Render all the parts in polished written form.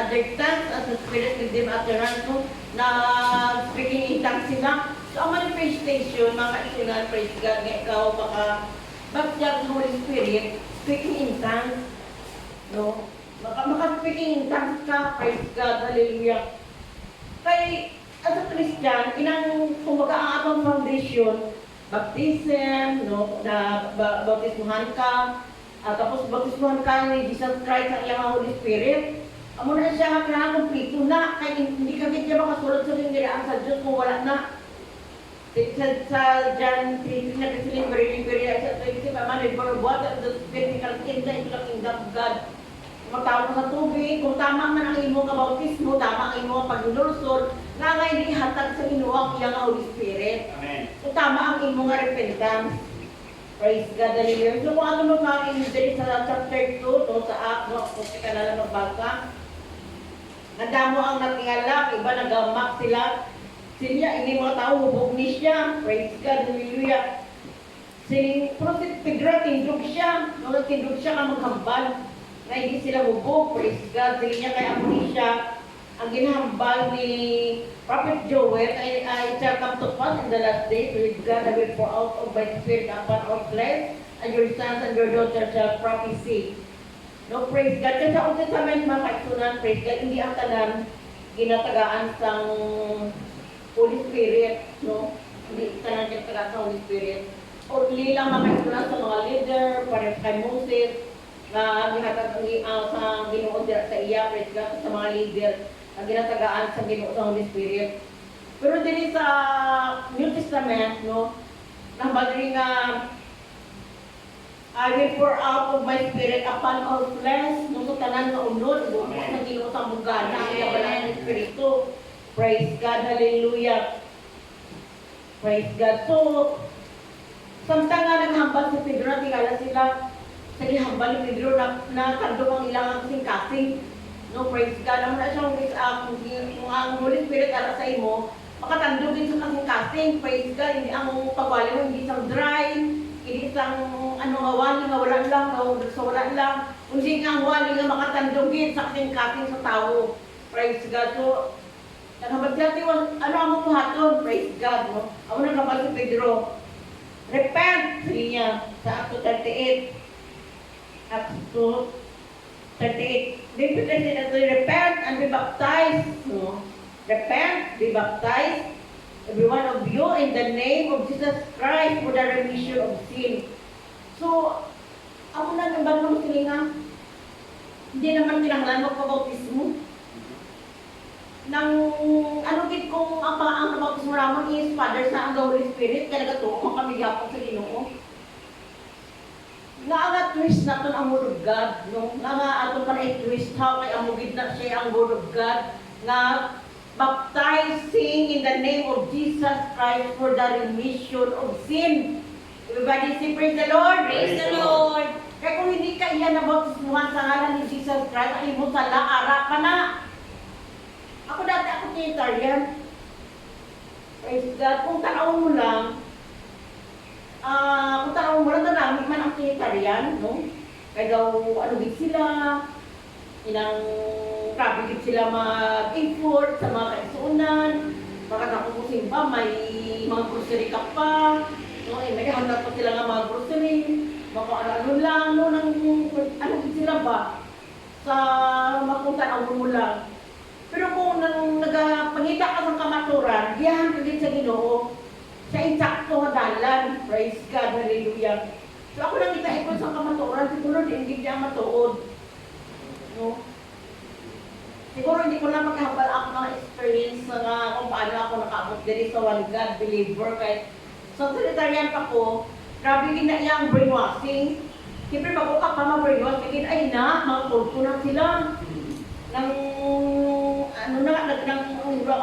other tongues as the Spirit with them utterance, no? Na speaking in tongues sila. So, ang manifestation, mga kaisunan, praise God, nga ikaw, baptized ng Holy Spirit, speaking in tongues, no? Maka-speaking in tongues ka, praise God, hallelujah. Kaya, as a Christian, kumbaga ang atong foundation, baptism, no, na bautismuhan ka, tapos bautismuhan ka ni Jesus Christ ang iyang Holy Spirit. Amo na siya nga kailangan kumplito na, kaya hindi ka kaya makasulod sa lindiraan sa Diyos kung wala na. Sa John 3, nagkasilin, very, sa 20, man, what the Spirit can enter into the kingdom of God. Matawag sa tubig, kung tama man ang imong kabautismo, tama ang imong paglulusod, nga nga hindi hatag sa inuwang iyang Holy Spirit. Amen. Kung tama ang imong repentance. Praise God, hallelujah. So kung ano mo mga diri sa chapter 2, no, sa Acts, no, kung ka na lang magbasa, nadamo ang natingala, iba nagamak sila. Sila, ini mga tao, hubog ni siya. Praise God, hallelujah. Siling, Prophet Pedro, tindog siya. No, tindog siya ka maghambal. Na hindi sila hubog. Praise God, siling niya kaya amo ni siya. Ang ginahambal ni Prophet Joel ay shall come to pass in the last days. Praise God, I will pour out of my spirit upon all flesh, and your sons and your daughters shall prophesy. No, praise God. Kasi sa Old Testament, mga kaisunan, praise God, hindi ang tanan ginatagaan sang Holy Spirit, no? Hindi tanan ginatagaan sa Holy Spirit. Only lang mga kaisunan sa mga leader, para kay Moses, na gihatag sa Ginoo sa iya, praise God, sa mga leader, ang ginatagaan sa Ginoo sa Holy Spirit. Pero dili sa New Testament, no, nambal rin nga I will pour out of my spirit upon all flesh, no, sa tanan nga unod, buo sa Ginoo sa bugana, ang yabalan ng Espiritu. Praise God, hallelujah. Praise God. So, samtang nga naghambal si Pedro, tingala sila sa gihambal ni Pedro na tandong ang ilang kasing-kasing. No, praise God. Ang na siyang ang Holy Spirit ara sa imo, makatandogin sa kasing-kasing. Praise God. Hindi ang pagwali mo, hindi isang dry, hindi isang wali nga wala lang, sa wala lang. Hindi nga ang wali nga makatandogin sa kasing-kasing sa tao. Praise God. So, naghabag ang buhaton? Praise God. No? Ako naghabag si Pedro. Repent, sabi niya sa Acts 38. Acts 2:38. They said to repent and be baptized. No? Repent, be baptized, every one of you, in the name of Jesus Christ for the remission of sin. So, ako na naman ng silinga. Hindi naman kinahanglan magpabautismo. Nang gid kung ang bautismo ramon is Father, Son, and the Holy Spirit, kaya nagatuo kung kami yapon sa Ginoo. Nga nga twist naton ang Word of God, no? Nga aton pa na i-twist how kay amugid na siya ang Word of God, nga baptizing in the name of Jesus Christ for the remission of sin. Everybody say, praise the Lord! Praise the Lord! Kaya kung hindi ka iyan na bautismuhan sa ngalan ni Jesus Christ, ang imo sa laara ka na. Ako dati, ako Trinitarian. Praise God. Kung tanawin mo lang, namin man ang Trinitarian, no? Kaya daw, gid sila, grabe gid sila mag-import sa mga kaisunan, makatapos mo simba, may mga grocery ka pa, no? May hanap pa sila nga mga grocery, ano lang, no? Gid sila ba? Sa makuntan mo lang. Pero kung nagpangita ka sa kamaturan, diyan ka din sa Ginoo, sa insakto nga dalan. Praise God, hallelujah. So ako lang itaipon sa kamaturan, siguro hindi niya matuod. No? Siguro hindi ko na magkahambal ako ng experience na kung paano ako nakaabot din sa one God believer. Kaya sa Trinitarian pa ko, grabe din na iyang brainwashing. Siyempre bago ka pa ma-brainwash, bigin ay na, mga kulto na sila. Ang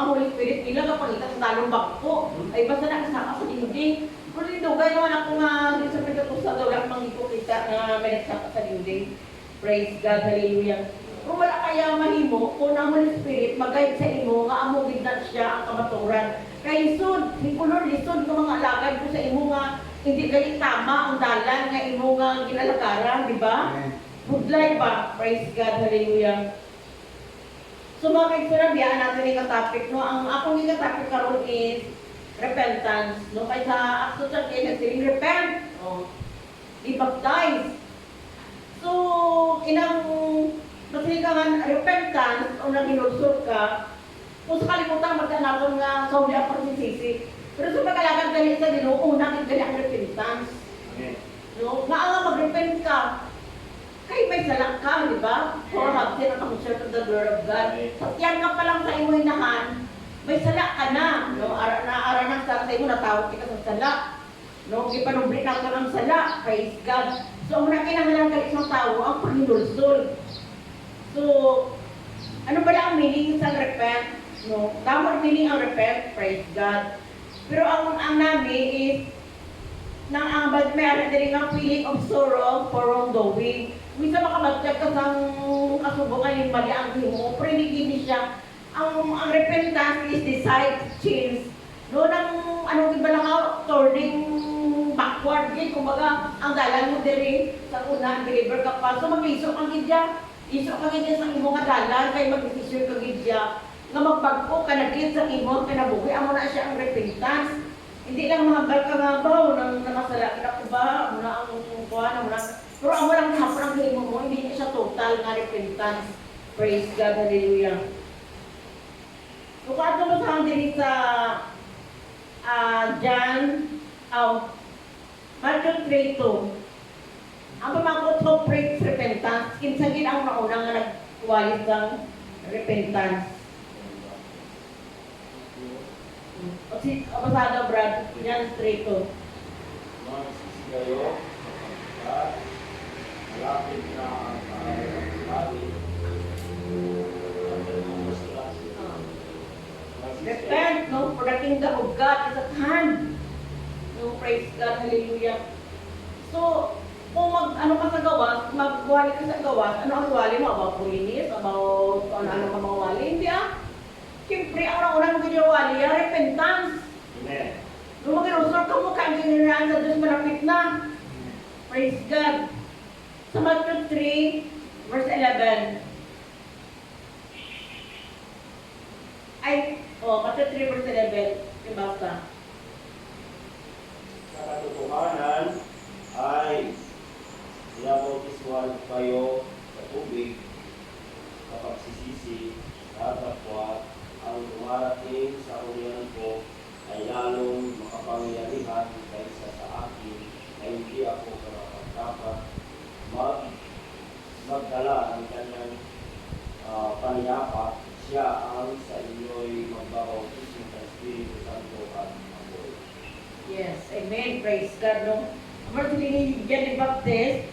Holy Spirit nila kapag ita sa talong bangko, ay basta nakasama sa dinding. Pero dito, gaya naman ako nga, din sa Pentacosta daw lang mangiko kita na may nagsama sa dinding. Praise God, hallelujah. Kung wala kaya mahimo, kung ang Holy Spirit mag-guide sa imo, nga amugid na siya ang kamaturan. Kaya lisod, Lord, lisod ko mga alagad ko sa imo nga, hindi galing tama ang dalan nga imo nga ginalagaran, di ba? Budlay ba? Praise God, hallelujah. So mga kaibigan, biyaan natin yung topic, no? Ang akong yung topic karon is repentance, no? Kaya sa Acts 2:8, repent, oh, be baptized. So, inang masilikangan repentance o naginulsol ka, kung sa kalimutan magkanaton nga Saudi ang pagsisisi. Pero sa pagkalagan dali sa Ginoo, una gali ang repentance. Amen. No, nga mag-repent ka. Kay may salak ka, di ba? For absent ang concern of the word of God. Yan ka pa lang sa imo inahan, may salak ka na. No, ara na sa imo natawag kita sa salak. No, gipanubli na ka ng salak. Praise God. So, ang muna kinahanglan ka isang tao ang paghinulsol. So, ano ba lang ang meaning sa repent? No, tama ang meaning ang repent. Praise God. Pero ang nami is nang ang may rin ang feeling of sorrow for wrongdoing. Minsan makamagtag ka sa kasubukan yung mali ang himo, pero hindi siya. Ang repentance is decide, change. No, nang anong iba lang turning backward din, kumbaga ang dalan mo diri sa una, deliver ka pa. So mag-isok ang gidya, isok ka gidya sa imo nga dalan, kay mag-decision ka gidya, nga magpagpo ka na sa imo, kinabuhi, amo na siya ang repentance. Hindi lang mahambal ka nga ba, nang nakasala ka ko ba, muna ang kuha, muna. Pero amo lang hapon ang himo mo, hindi niya siya total nga repentance. Praise God, hallelujah. So kato mo sa diri sa John, Matthew 3:2. Ang pamakot sa repentance, kinsagin ang nauna nga nagwalis ng repentance. Si Abasada Brad, yan straight to. Magsisi kayo at malapit na ang pagkakali. Repent, no? For the kingdom of God is at hand. No, praise God, hallelujah. So, kung ano ka sa gawas, magwali ka sa gawas, ano ang wali mo? About pulinis? About ano ka mga wali? Hindi Siyempre, ang unang ginawali, repentance. Amen. Nung mag-inusor ka mo, kaya giniraan sa Diyos malapit na. Praise God. Sa Matthew 3, verse 11. Matthew 3, verse 11. Yung basta. Sa katotohanan ay binabautismuhan kayo sa tubig kapag sisisi sa datapwat. Ang dumarating sa union ko ay lalong makapangyarihan kaysa sa akin na hindi ako dapat magdala ng kanyang paniyapat. Siya ang sa inyo'y magbabautismo sa Espiritu Santo at apoy. Yes, amen. Praise God. No? Ang ni John the Baptist,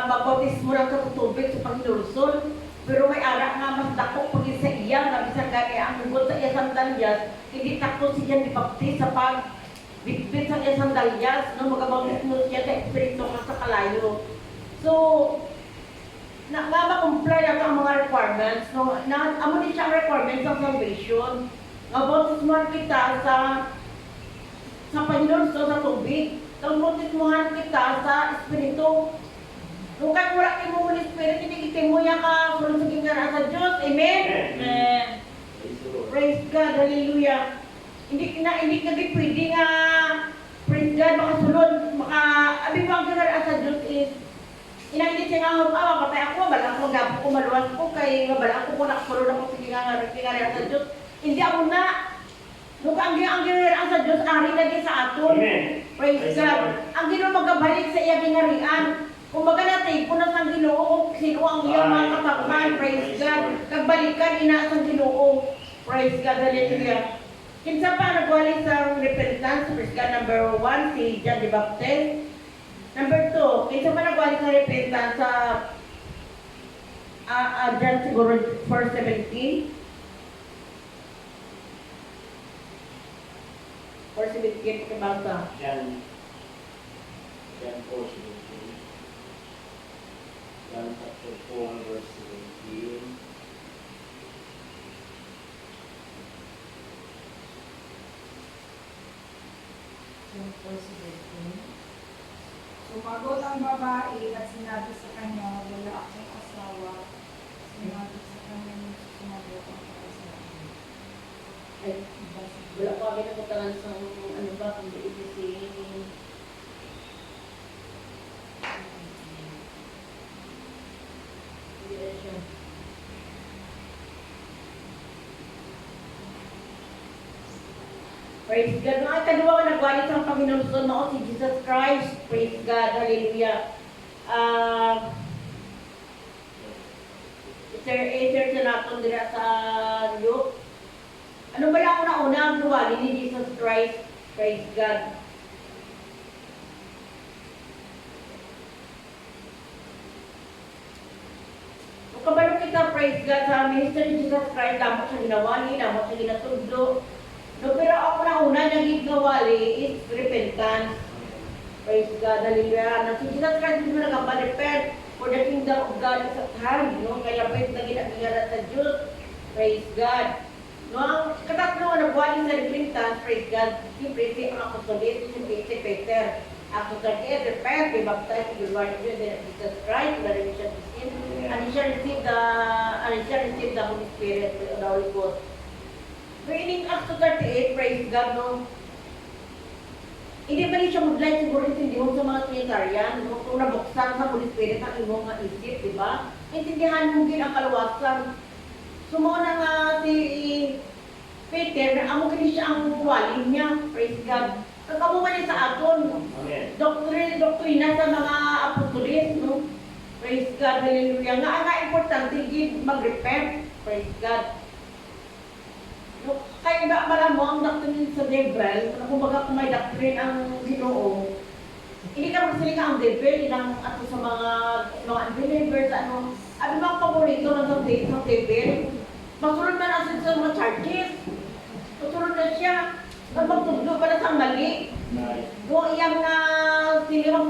magbautismo lang sa tubig sa Panginoon. Pero may ara nga mas dako pag sa iya, nga bisan gani ang hugot sa iya sandalyas, hindi takot si John the Baptist sa pagbitbit sa iya sandalyas, no, magabautismo siya sa Espiritu sa kalayo. So, nga ma-comply ang mga requirements, no, amo din siya ang requirements ng salvation. Nga bautismuhan kita sa Panginoon sa tubig, bautismuhan kita sa Espiritu. Kung kaya wala kayo mo Holy Spirit, hindi mo yan ka sunod sa gingaraan sa Diyos. Amen? Amen. Praise God. Hallelujah. Hindi ka pwede nga, praise God, makasunod, abi mo ang gingaraan sa Diyos is, hindi siya nga, patay ako, bala ako, gapo ko, maluwas ko, kay bala ako, kung nakasunod ako sa gingaraan sa Diyos. Hindi ako na, nung ang gingaraan sa Diyos, ari na din sa aton. Praise God. Ang Ginoo magabalik sa iya ginarian. Kung baga natin, kung nasang Ginoo, sino ang iyong mga katakman, praise God. Kagbalikan, inaasang Ginoo, praise God, hallelujah. Kinsa pa nagwali sa repentance, praise God, number 1, si John the Baptist. Number 2, kinsa pa nagwali sa repentance sa John siguro 4:17. 4:17, pakibasa. John 4:17. John chapter 4, verse 17. Sumagot ang babae at sinabi sa kanya, wala akong asawa. Sinabi sa kanya, sumagot. Ay, wala pa kami nakutangan sa ano ba, kung di si... Hindi na siya. Praise God. Mga kadua nga nagwalit ang Panginoon sa mao si Jesus Christ. Praise God. Hallelujah. Sir sa naton dira sa Luke. Ano ba lang una-una ang duwali ni Jesus Christ? Praise God. Kung kabalo kita, praise God, sa ministry ni Jesus Christ, lamot siya ginawali, lamot siya ginatudlo. No, pero ang una-una naging gawali is repentance. Praise God, hallelujah. Na si Jesus Christ hindi mo nagpapalipet for the kingdom of God is at hand. No? Kaya pwede na ginagalat sa Diyos. Praise God. No, ang katatlo na nagwali sa repentance, praise God, siyempre si ang apostolis, siyempre si Peter. Apostolis, repent, be baptized in the Lord Jesus Christ, the remission of sin, and he shall receive the Holy Spirit, the Holy Ghost. Meaning, Acts 38, praise God, no? Hindi ba rin siya mag-light siguro intindihan sa mga Trinitarian, no? Kung nabuksan sa Holy Spirit ang imong nga isip, di ba? Intindihan mo din ang kalawasan. Sumuna nga si Peter, amo kini siya ang walin niya, praise God. Kagamo man sa aton, doktrina sa mga apostolis, no? Praise God, hallelujah. Nga importante, mag-repent, praise God. No, kaya nga pala mo ang doctrine sa devil, kumbaga kung may doctrine ang Ginoo, hindi ka magsalita ang devil, ilang ato sa mga unbelievers, ano, mga paborito ng sa devil, masunod na natin sa mga charges, masunod na siya, magtugdo pala sa mali. Kung iyang sila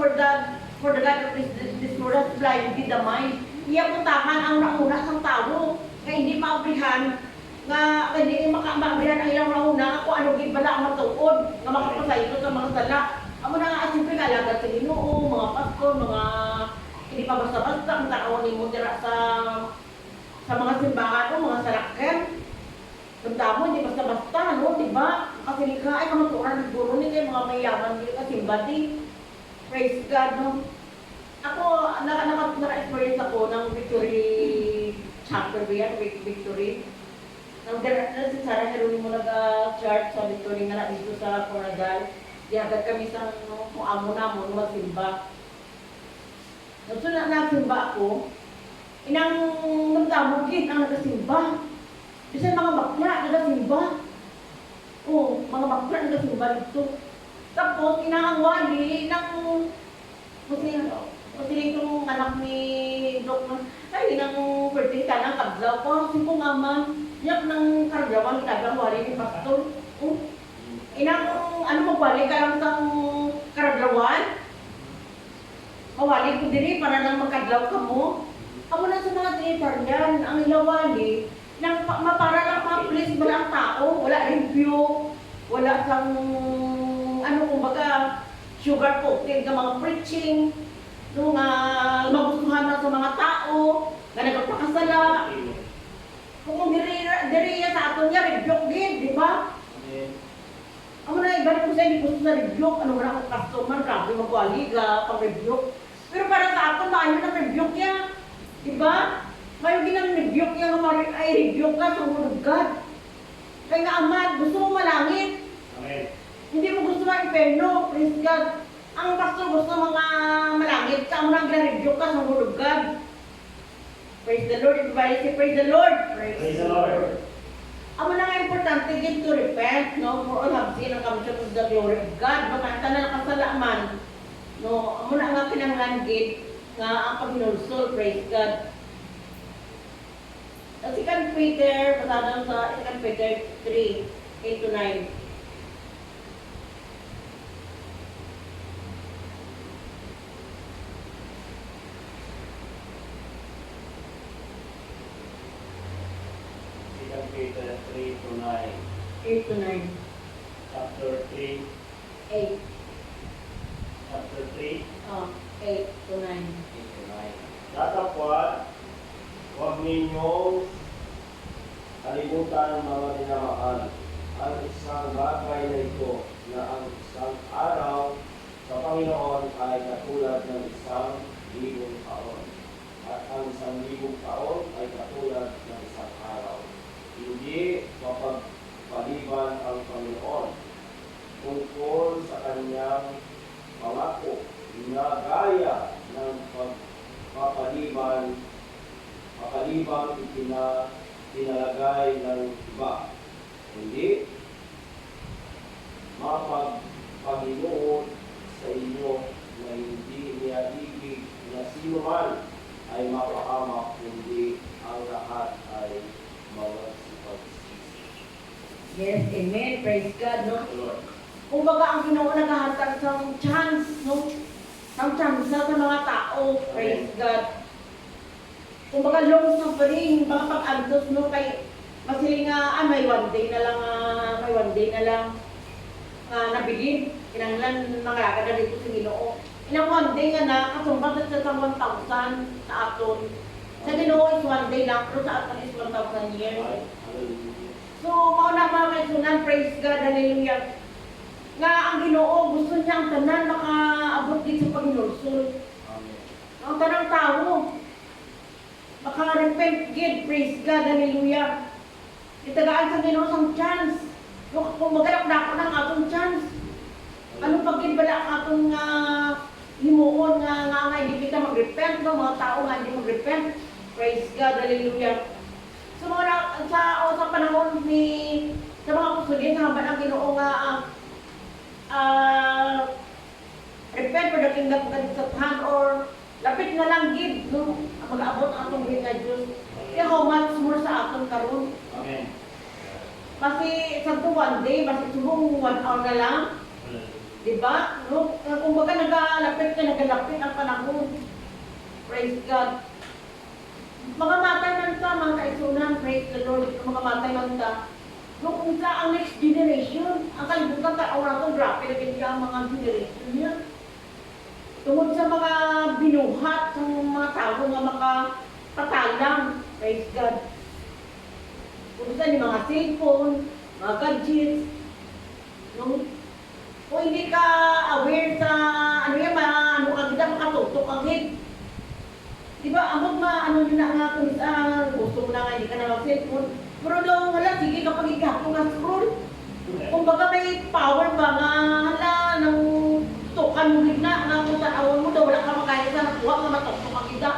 for the God of this world has blinded the mind, iyang puntahan ang nauna ng tao, kaya hindi maabrihan, nga hindi makamabrihan ang ilang nauna kung ano gid bala ang matuod nga makapasaylo sa mga sala. Amo na nga siyempre kalagad sa Ginoo, mga pasko, mga hindi pa basta-basta ang tawon nimo dira sa mga simbahan o mga salakyan. Tanda mo, hindi basta-basta, no? Diba? Kasi likha ay mga turan ng guro ni kayo, mga mayaman dito kasi simbati. Praise God, no? Ako, naka-experience ako ng Victory Chapter ba yan? Victory. Nang si Sarah Heronimo nag-church sa Victory nga na dito sa Coronadal. Diagad kami sa kung amo na mo, magsimba. So, nagsimba ako, inang nagdamugin ang nagasimba. Kasi mga bakla nagasimba. Oo, mga bakla nagasimba dito. Tapos, inaangwali ng kasi itong anak ni Doc, ay, nang birthday ka ng kablaw ko. Kasi kung ama, yak ng kargawan, ginagawa wali ni Pastor. Inang, ano magwali ka lang sa karagawan? Mawali ko diri para lang magkadlaw ka mo. Amo na sa mga Trinitarian, ang ilawali, nang mapara lang ma-please ba ang tao, wala review, wala sang, ano kumbaga, sugar coated ka mga preaching, no nga magustuhan na sa mga tao, nga nagpapakasala. Kung diri sa aton niya, rebuke gid, di ba? Amo na ibalik ko sa hindi gusto na rebuke, ano na akong customer, grabe magwali ka, pag-rebuke. Pero para sa aton, maayon na rebuke niya, di ba? Mayo ginang-rebuke niya nga ay rebuke ka sa Word of God. Kaya nga Ama, gusto mo malangit. Amen. Hindi mo gusto ng imperno, praise God. Ang pastor gusto mga malangit, ka mo nang rebuke ka sa Word of God. Praise the Lord, everybody say praise the Lord. Praise the Lord. Amo na nga importante gid to repent, no? For all have seen ang commission of the glory of God. Makanta na nakasalaman. No, amo na nga kinahanglan gid nga ang paghinulsol, praise God. Sa 2 Peter, pasado sa 2 Peter 3, 8-9. Peter 3-9. 8-9. Chapter 3. 8. Chapter 3. 8-9. 8-9. Datapwat, huwag ninyong kalimutan ang mga tinamahal. ang isang bagay na ito na ang isang araw sa Panginoon ay katulad ng 1,000 taon. At ang 1,000 taon ay katulad ng isang araw. Hindi mapagpaliban ang Panginoon tungkol sa kanyang pangako na gaya ng mapalibang pinalagay ng iba. Hindi mapagpanginoon sa inyo na hindi niya ibig na sino man ay mapahamak, kundi ang lahat ay magsipagsisi. Yes, amen. Praise God, no? Lord. Kumbaga, ang Ginoo naghahatag ng chance, no? Ng chance sa mga tao. Praise God. Kumbaga, long suffering, mga pag-antos, no? Kay, masiling nga, may one day na lang, nabilin. Kinanglan, mga agad na dito sa Ginoo. Inang one day nga na, kasumbat sa 1,000 sa aton. Sa Ginoo is one day lang, pero sa aton is 1,000 years. Hallelujah. So, mauna mga kaisunan, praise God, hallelujah. Nga ang Ginoo, gusto niya ang tanan makaabot dito sa Panginoon. Amen. Ang tanang tao, maka-repent gid, praise God, hallelujah. Itagaan sa Ginoo sang chance. Kung magalak na ako ng atong chance, ano pag bala ang atong himuon nga hindi kita mag-repent, no? Mga tao nga hindi mag-repent. Praise God, hallelujah. So mga sa panahon sa mga kusugin, habang ang Ginoo nga repent for the kingdom of Satan or lapit na lang gid, no? Mag-abot ang atong nga Diyos. Kaya how much more sa atong karon. Amen. Kasi sa one day, basta subong 1 hour na lang. Diba? No? Kumbaga nagalapit ang panahon. Praise God. Mga matay man sa mga kaisunan, praise the Lord. Mga matay man sa. No, kung sa ang next generation, ang kalibutan ka, ang ratong grabe na ganyan ang mga generation niya. Tungod sa mga binuhat, sa mga tao nga makapatalang. Praise God. Kung saan yung mga cellphone, mga gadgets, no? Kung hindi ka aware sa ano ka kita makatutok ang hit. Diba, amot ano yun na nga kung gusto mo na nga, hindi ka na mag-cellphone. Pero daw, wala, sige kapag ikaw nga scroll. Kumbaga may power ba nga, nang tukan mo gitna, nga kung sa awan mo daw, wala ka makaya sa nakuha, nga matutok ang kita.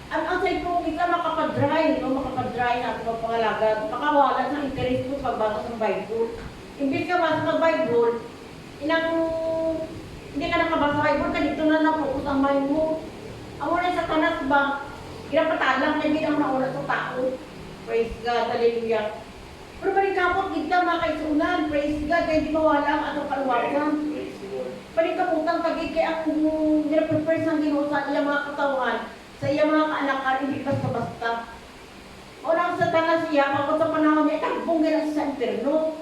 Ang cellphone kita makapag-dry, no? Makapag-dry na ito ang pangalagad. Makawala sa interest mo pagbasa ng Bible. Imbis ka basa ng Bible, hindi ka nakabasa ng Bible, dito na na-focus ang mind mo. Ang una sa tanas ba, ginapatalang na hindi ang nauna sa tao. Praise God, hallelujah. Pero panikapot, kita mga kaisunan, praise God, kaya di mawala ang atong kaluwasan. Praise the Lord. Panikaputang tagig kaya ang ginaprepare sa Ginoo sa iyang mga katawan, sa iyang mga kaanakan, hindi basta-basta. Unang sa tanas siya, kapag sa panahon niya, tagbong gina sa impierno.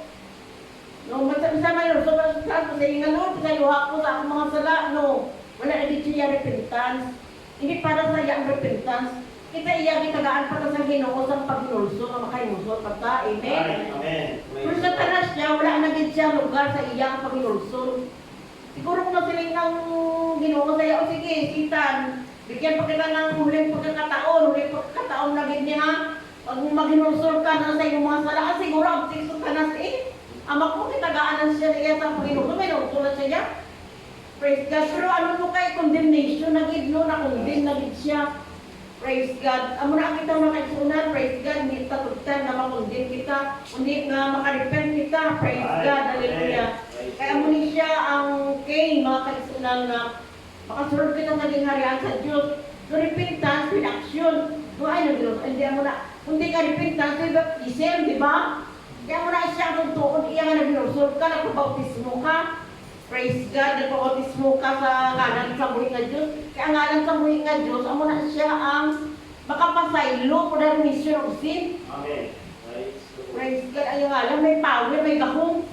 No, basta may Lord, so basta sa nga Lord, sa luha ko sa akong mga sala, no, wala na dito siya repentance. Hindi para sa iyang repentance. Kita iya gitagaan para sa Ginoo sa pagnulso, na makainulso pagka, amen. Amen. Pero sa tanas niya, wala na din siya lugar sa iyang pagnulso. Siguro kung nasiling ng Ginoo sa iyo, o sige, sitan, bigyan pa kita ng huling pagkakataon na ganyan ha. Pag maginulsol ka na sa iyong mga sala, siguro ang tiso ka na amak mo kitagaanan siya niya sa Panginoon, may nautulan siya. Praise God. Pero ano mo kay condemnation na gid, no? Na-condemn na gid siya. Praise God. Amo na kita mga kaisunan, praise God, hindi ta tutan na makondemn kita, hindi nga makarepent kita, praise God, hallelujah. Kaya amo ni siya ang king, mga kaisunan na makasunod kita sa harian sa Diyos. So repentance with action. No, ay no Diyos, hindi amo na. Kundi ka repentance with baptism, di ba? Kaya mo na siya kung tuon, iya nga nag-inusol ka, nagpabautismo ka. Praise God, nagpabautismo ka sa ngalan sa buhay nga Diyos. Kaya ngalan sa buhay nga Diyos, amo na siya ang makapasaylo for the remission of sin. Amen. Praise God, ayun ngalan, may power, may gahong.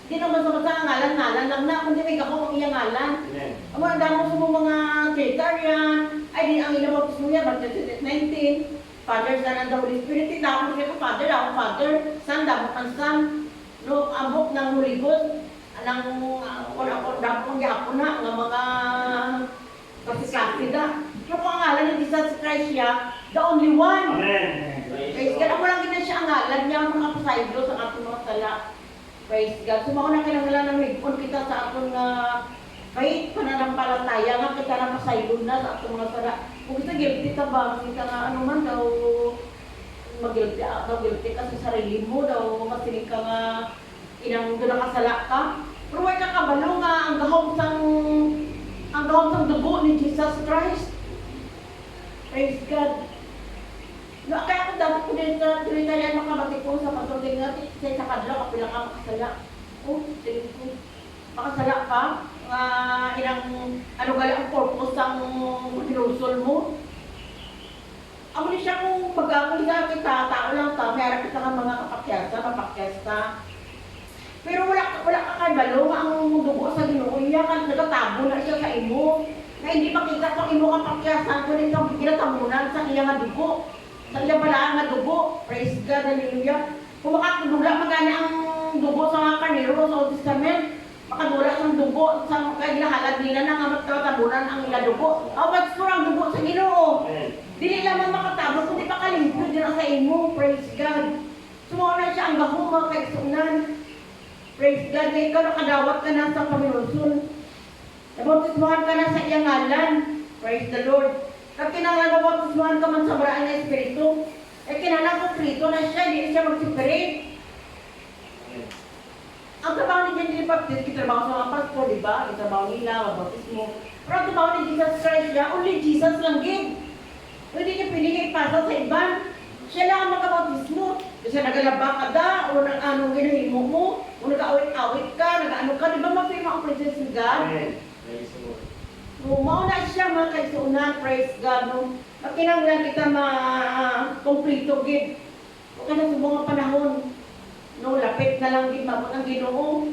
Hindi naman sa ang ngalan lang na, kundi may gahong ang iyang ngalan. Amen. Amo na damo sa mga Trinitarian, ay di ang ilang bautismo niya, Baptist 19. Father, Son, and the Holy Spirit. Hindi ako siya ka Father, ako Father. Son, damo ang Son. No, ambok ng Holy Ghost. Anang kung ako dapong yapon na ng mga kasi na. Pero kung ang ngalan ni Jesus Christ siya, the only one. Amen. Praise God. Ako lang gina siya ang ngalan niya, ang mga pasaylo sa ating mga sala. Praise God. Sumaon na kinanglan ng higpon kita sa atong faith, pananampalataya nga kita na pasaylo na sa atong mga sala. Kung kita guilty ka ba, kita nga ano man daw, mag-guilty ka sa sarili mo daw, masinig ka nga inang doon nakasala ka. Pero wala ka kabalo nga ang gahom sang dugo ni Jesus Christ. Praise God. No, kaya ako dapat ko din sa tinitalian makabati ko sa patuloy nga sa kadlaw kapila ka makasala. Oh, tingin ko. Makasala ka, inang ano gali ang purpose ang hinusol mo. Ako ni siya kung pag-akul sa kita, tao lang ta, mayroon kita ka mga mapakyasta. Pero wala ka kay balo nga ang dugo sa Ginoo niya kan nagatabo na siya sa imo. Na hindi makita kung imo ka pakyasan ko din kang ginatamunan sa iya nga dugo. Sa iya balaan nga dugo. Praise God, hallelujah. Kung makatudula magana ang dugo sa mga karnero sa Old Testament, makadula sa dugo sa kailahalad nila na nga matatabunan ang ila dugo. Awag ko ang dugo sa Ginoo. Dili lamang makatabo kundi pakalimpyo din sa imo. Praise God. Sumuna siya ang gahong mga kaigsunan. Praise God, na ikaw nakadawat ka na sa Panginoon. Nabautismuhan ka na sa iyang ngalan. Praise the Lord. At kinala nabautismuhan ka man sa maraan na Espiritu. Kinala ko Prito na siya, hindi siya mag-separate. Ang trabaho ni John the Baptist, kitrabaho sa mga pastor, di ba? Ang trabaho nila, mabautismo. Pero ang trabaho ni Jesus Christ niya, only Jesus lang din. Hindi niya pinigay ipasa sa iban. Siya lang ang magkabautismo. Kasi nagalaba ka da, o anong ginahimo mo, o nag-awit-awit ka, nag-ano ka, di ba mapima ang presence ni God? Praise the Lord. Mauna siya mga kaisunan, praise God. No? Kinanglan kita ma-complete gid. O ka na sa mga panahon, no, lapit na lang din mabot ang Ginoo.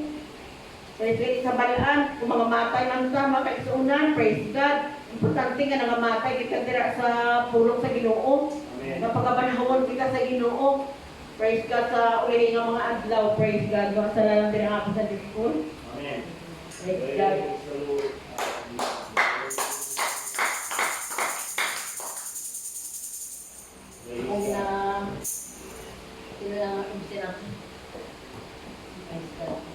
Praise God, sa balaan, kung mga matay man sa mga kaisunan, praise God. Importante nga nangamatay kita dira sa pulong sa Ginoo. Mapagabanahon kita sa Ginoo. Praise God sa uli nga mga adlaw. Praise God. Makasalanan din ang ako sa Diyos. Amen. Praise God. Praise the Lord. Kung na, sila lang ang ibig natin. Praise God.